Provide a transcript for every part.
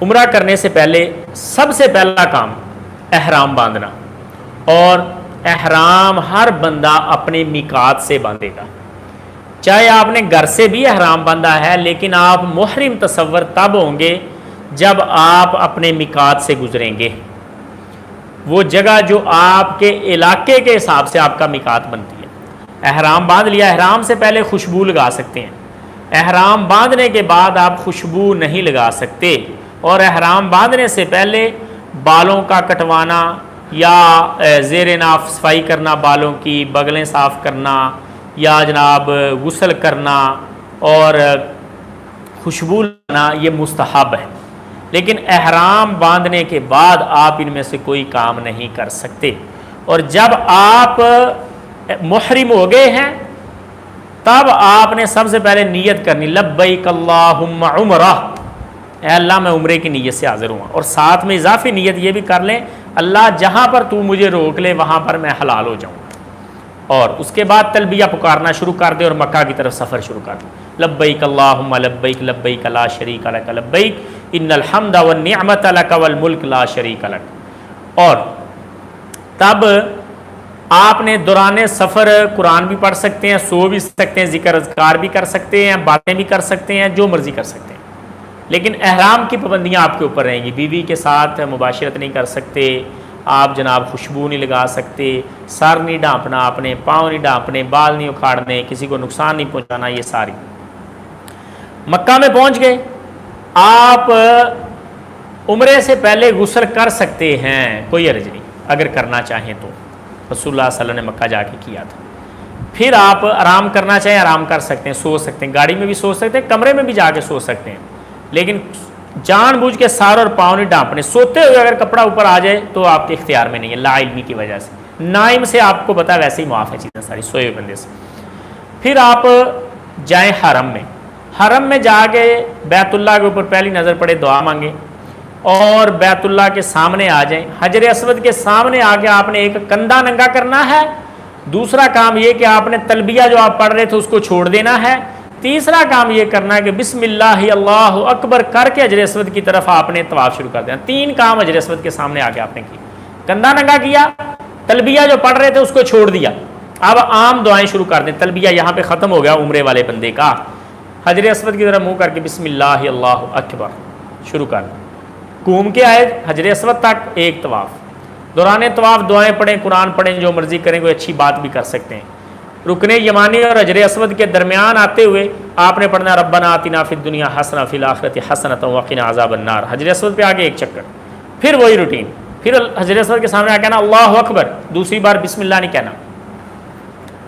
عمرہ کرنے سے پہلے سب سے پہلا کام احرام باندھنا، اور احرام ہر بندہ اپنے میقات سے باندھے گا، چاہے آپ نے گھر سے بھی احرام باندھا ہے، لیکن آپ محرم تصور تب ہوں گے جب آپ اپنے میقات سے گزریں گے، وہ جگہ جو آپ کے علاقے کے حساب سے آپ کا میقات بنتی ہے۔ احرام باندھ لیا، احرام سے پہلے خوشبو لگا سکتے ہیں، احرام باندھنے کے بعد آپ خوشبو نہیں لگا سکتے، اور احرام باندھنے سے پہلے بالوں کا کٹوانا یا زیر ناف صفائی کرنا، بالوں کی بغلیں صاف کرنا، یا جناب غسل کرنا اور خوشبو لانا، یہ مستحب ہے، لیکن احرام باندھنے کے بعد آپ ان میں سے کوئی کام نہیں کر سکتے۔ اور جب آپ محرم ہو گئے ہیں تب آپ نے سب سے پہلے نیت کرنی، لبیک اللہم عمرہ، اے اللہ میں عمرے کی نیت سے حاضر ہوں، اور ساتھ میں اضافی نیت یہ بھی کر لیں، اللہ جہاں پر تو مجھے روک لے وہاں پر میں حلال ہو جاؤں، اور اس کے بعد تلبیہ پکارنا شروع کر دے اور مکہ کی طرف سفر شروع کر دے، لبیک اللہم لبیک لبیک لا شریک لک لبیک ان الحمد والنعمت لک والملک لا شریک لک۔ اور تب آپ نے دوران سفر قرآن بھی پڑھ سکتے ہیں، سو بھی سکتے ہیں، ذکر اذکار بھی کر سکتے ہیں، باتیں بھی کر سکتے ہیں، جو مرضی کر سکتے ہیں، لیکن احرام کی پابندیاں آپ کے اوپر رہیں گی۔ بیوی کے ساتھ مباشرت نہیں کر سکتے آپ، جناب خوشبو نہیں لگا سکتے، سر نہیں ڈھانپنا، اپنے پاؤں نہیں ڈھانپنے، بال نہیں اکھاڑنے، کسی کو نقصان نہیں پہنچانا، یہ ساری۔ مکہ میں پہنچ گئے، آپ عمرے سے پہلے غسل کر سکتے ہیں، کوئی حرج نہیں اگر کرنا چاہیں تو، رسول اللہ صلی اللہ علیہ وسلم نے مکہ جا کے کیا تھا۔ پھر آپ آرام کرنا چاہیں آرام کر سکتے ہیں، سو سکتے ہیں، گاڑی میں بھی سو سکتے ہیں، کمرے میں بھی جا کے سو سکتے ہیں، لیکن جان بوجھ کے سار اور پاؤں نہیں ڈھانپنے۔ سوتے ہوئے اگر کپڑا اوپر آ جائے تو آپ کے اختیار میں نہیں ہے، لا علمی کی وجہ سے، نائم سے آپ کو پتا ویسے ہی معاف ہے چیزیں ساری، سوئے ہوئے بندے سے۔ پھر آپ جائیں حرم میں، حرم میں جا کے بیت اللہ کے اوپر پہلی نظر پڑے، دعا مانگیں اور بیت اللہ کے سامنے آ جائیں، حجر اسود کے سامنے آ کے آپ نے ایک کندھا ننگا کرنا ہے، دوسرا کام یہ کہ آپ نے تلبیہ جو آپ پڑھ رہے تھے اس کو چھوڑ دینا ہے، تیسرا کام یہ کرنا ہے کہ بسم اللہ اللہ اکبر کر کے حجر اسود کی طرف آپ نے طواف شروع کر دینا۔ تین کام حجر اسود کے سامنے آ کے آپ نے کیا، کندھا ننگا کیا، تلبیہ جو پڑھ رہے تھے اس کو چھوڑ دیا، اب عام دعائیں شروع کر دیں، تلبیہ یہاں پہ ختم ہو گیا عمرے والے بندے کا، حجر اسود کی طرف منہ کر کے بسم اللہ اللہ اکبر شروع کر دیں، گھوم کے آئے حجر اسود تک ایک طواف، دوران طواف دعائیں پڑھیں، قرآن پڑھیں، جو مرضی کریں، کوئی اچھی بات بھی کر سکتے ہیں۔ رکن یمانی اور حجر اسود کے درمیان آتے ہوئے آپ نے پڑھنا ربنا آتنا فی الدنیا حسنہ فی الآخرۃ حسنۃ وقنا عذاب النار، حجر اسود پہ آگے ایک چکر، پھر وہی روٹین، پھر حجر اسود کے سامنے آ کہنا اللہ اکبر، دوسری بار بسم اللہ نہیں کہنا،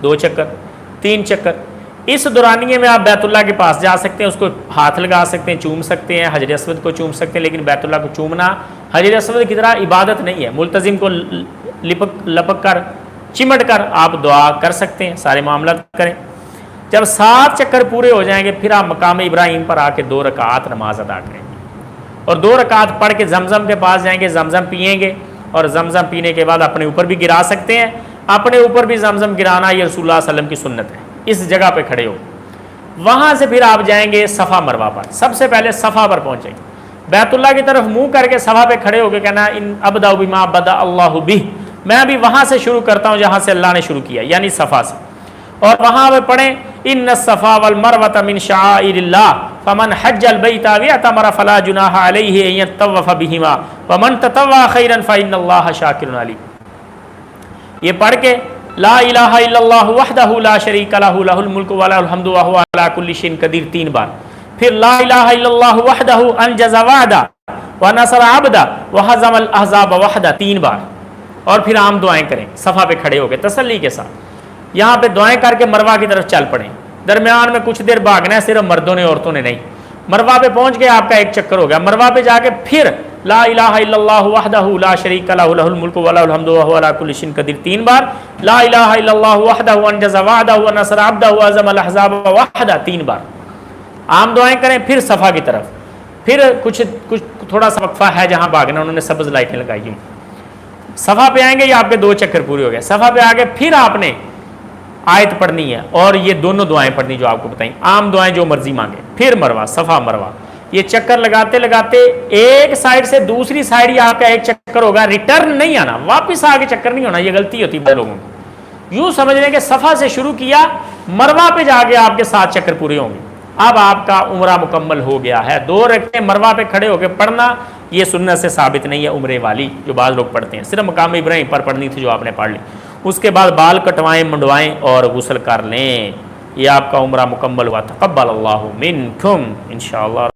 2 چکر 3 چکر۔ اس دورانیے میں آپ بیت اللہ کے پاس جا سکتے ہیں، اس کو ہاتھ لگا سکتے ہیں، چوم سکتے ہیں، حجر اسود کو چوم سکتے ہیں، لیکن بیت اللہ کو چومنا حجر اسود کی طرح عبادت نہیں ہے، ملتزم کو لپک کر چمٹ کر آپ دعا کر سکتے ہیں، سارے معاملات کریں۔ جب 7 چکر پورے ہو جائیں گے پھر آپ مقام ابراہیم پر آ کے 2 رکعات نماز ادا کریں گے، اور 2 رکعات پڑھ کے زمزم کے پاس جائیں گے، زمزم پئیں گے، اور زمزم پینے کے بعد اپنے اوپر بھی گرا سکتے ہیں، اپنے اوپر بھی زمزم گرانا یہ رسول اللہ صلی اللہ علیہ وسلم کی سنت ہے، اس جگہ پہ کھڑے ہو۔ وہاں سے پھر آپ جائیں گے صفا مروہ پر، سب سے پہلے صفا پر پہنچیں گے، بیت اللہ کی طرف منہ کر کے صفا پہ کھڑے ہو کے کہنا ان ابدا بما بدا اللہ بہ، میں ابھی وہاں سے شروع کرتا ہوں جہاں سے اللہ نے شروع کیا، یعنی صفا سے، اور وہاں پہ پڑھیں ان الصفا والمروۃ من شعائر اللہ فمن حج البیت او اعتمر فلا جناح علیہ ان یطوف بہما ومن تطوع خیرا فان اللہ شاکر علیم۔ یہ پڑھ کے لا الہ الا اللہ وحدہ لا شریک لہ لہ الملک ولہ الحمد وہو علی کل شیء قدیر 3 بار، پھر لا الہ الا اللہ وحدہ انجز وعدہ ونصر عبدہ وہزم الاحزاب وحدہ 3 بار، اور پھر عام دعائیں کریں صفا پہ کھڑے ہو کے تسلی کے ساتھ، یہاں پہ دعائیں کر کے مروہ کی طرف چل پڑیں، درمیان میں کچھ دیر بھاگنا ہے، صرف مردوں نے عورتوں نے نہیں، مروہ پہ پہنچ گئے آپ کا 1 چکر ہو گیا، مروہ پہ جا کے پھر لا الہ الا اللہ وحدہ لا شریک لہ لہ الملک ولہ الحمد وہو علی کل شیء قدیر 3 بار، لا الہ الا اللہ وحدہ انجز وعدہ ونصر عبدہ وہزم الاحزاب وحدہ 3 بار، عام دعائیں کریں، پھر صفا کی طرف، پھر کچھ تھوڑا سا وقفہ ہے جہاں بھاگنا، انہوں نے سبز لائٹیں لگائی ہیں، صفا پہ آئیں گے یہ آپ کے 2 چکر پورے ہو گئے، صفا پہ آگے پھر آپ نے آیت پڑھنی ہے اور یہ دونوں دعائیں پڑھنی جو آپ کو بتائیں، عام دعائیں جو مرضی مانگے، پھر مروہ صفا مروہ، یہ چکر لگاتے لگاتے ایک سائڈ سے دوسری سائڈ ہی آپ کا ایک چکر ہوگا، ریٹرن نہیں آنا، واپس آگے چکر نہیں ہونا، یہ غلطی ہوتی ہے لوگوں کی۔ یوں سمجھ لیں کہ صفا سے شروع کیا، مروہ پہ جا کے آپ کے 7 چکر پورے ہوں گے، اب آپ کا عمرہ مکمل ہو گیا ہے۔ 2 رکعتیں مروہ پہ کھڑے ہو کے پڑھنا یہ سنت سے ثابت نہیں ہے عمرے والی جو بعض لوگ پڑھتے ہیں، صرف مقام ابراہیم پر پڑھنی تھی جو آپ نے پڑھ لی۔ اس کے بعد بال کٹوائیں، منڈوائیں اور غسل کر لیں، یہ آپ کا عمرہ مکمل ہوا۔ تقبل اللہ منکم انشاءاللہ۔